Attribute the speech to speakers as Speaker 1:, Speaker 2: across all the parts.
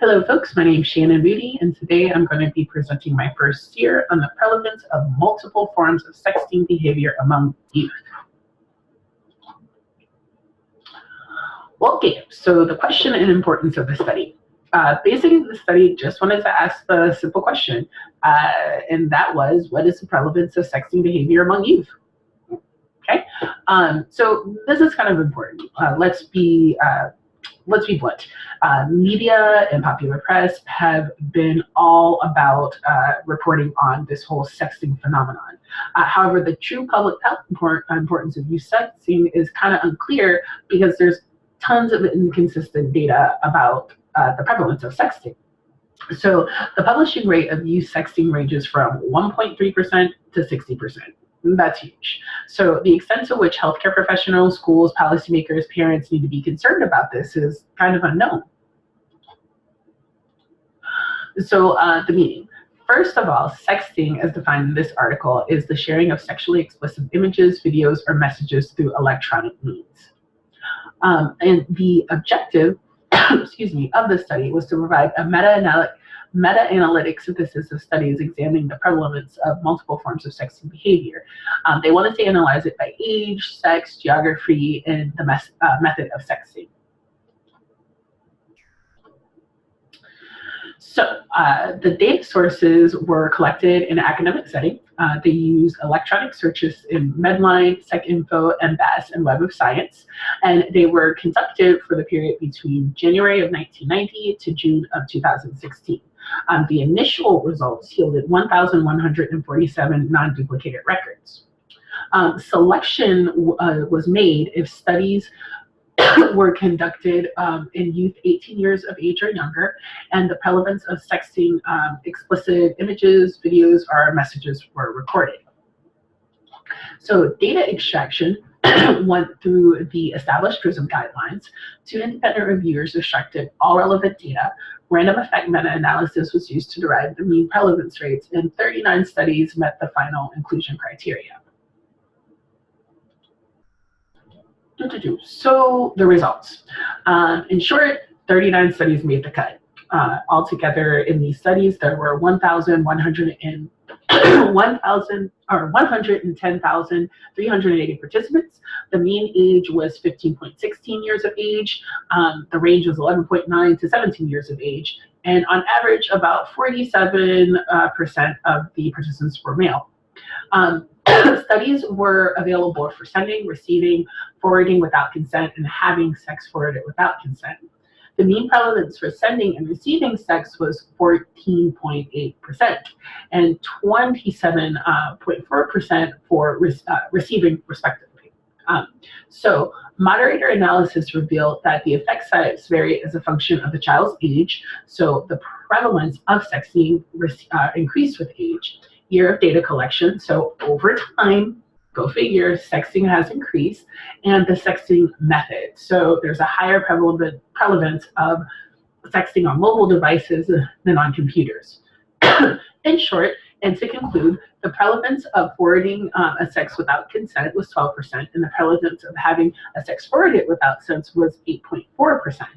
Speaker 1: Hello folks, my name is Shannin and today I'm going to be presenting my first CEER on the prevalence of multiple forms of sexting behavior among youth. Okay, so the question and importance of the study. Basically, the study just wanted to ask the simple question, and that was, what is the prevalence of sexting behavior among youth? Okay, so this is kind of important. Let's be blunt. Media and popular press have been all about reporting on this whole sexting phenomenon. However, the true public health importance of youth sexting is kind of unclear because there's tons of inconsistent data about the prevalence of sexting. So the publishing rate of youth sexting ranges from 1.3% to 60%. That's huge. So the extent to which healthcare professionals, schools, policymakers, parents need to be concerned about this is kind of unknown. So the meaning. First of all, sexting, as defined in this article, is the sharing of sexually explicit images, videos, or messages through electronic means. And the objective, excuse me, of the study was to provide a meta-analytic synthesis of studies examining the prevalence of multiple forms of sexting behavior. They wanted to analyze it by age, sex, geography, and the method of sexting. So the data sources were collected in an academic setting. They used electronic searches in Medline, SecInfo, MBAS, and Web of Science, and they were conducted for the period between January of 1990 to June of 2016. The initial results yielded 1,147 non-duplicated records. Selection was made if studies were conducted in youth 18 years of age or younger, and the prevalence of sexting explicit images, videos, or messages were recorded. So data extraction went through the established PRISM guidelines. 2 independent reviewers extracted all relevant data. Random effect meta-analysis was used to derive the mean prevalence rates, and 39 studies met the final inclusion criteria. So the results. In short, 39 studies made the cut. Altogether in these studies, there were 110,380 participants. The mean age was 15.16 years of age. The range was 11.9 to 17 years of age. And on average, about 47% of the participants were male. Studies were available for sending, receiving, forwarding without consent, and having sex forwarded without consent. The mean prevalence for sending and receiving sex was 14.8% and 27.4% for receiving, respectively. So moderator analysis revealed that the effect size varied as a function of the child's age. So the prevalence of sexting increased with age. Year of data collection, so over time, go figure, sexting has increased, and the sexting method. So there's a higher prevalence of sexting on mobile devices than on computers. In short, and to conclude, the prevalence of forwarding a sex without consent was 12%, and the prevalence of having a sex forwarded without consent was 8.4%.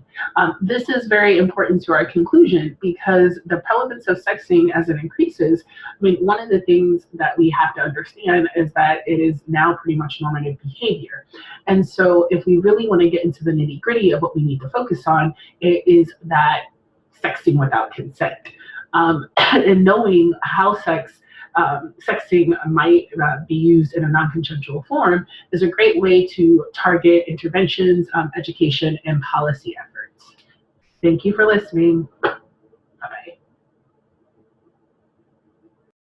Speaker 1: This is very important to our conclusion because the prevalence of sexting as it increases, I mean, one of the things that we have to understand is that it is now pretty much normative behavior. And so if we really want to get into the nitty-gritty of what we need to focus on, it is that sexting without consent. And knowing how sexting might be used in a non-consensual form is a great way to target interventions, education, and policy efforts. Thank you for listening.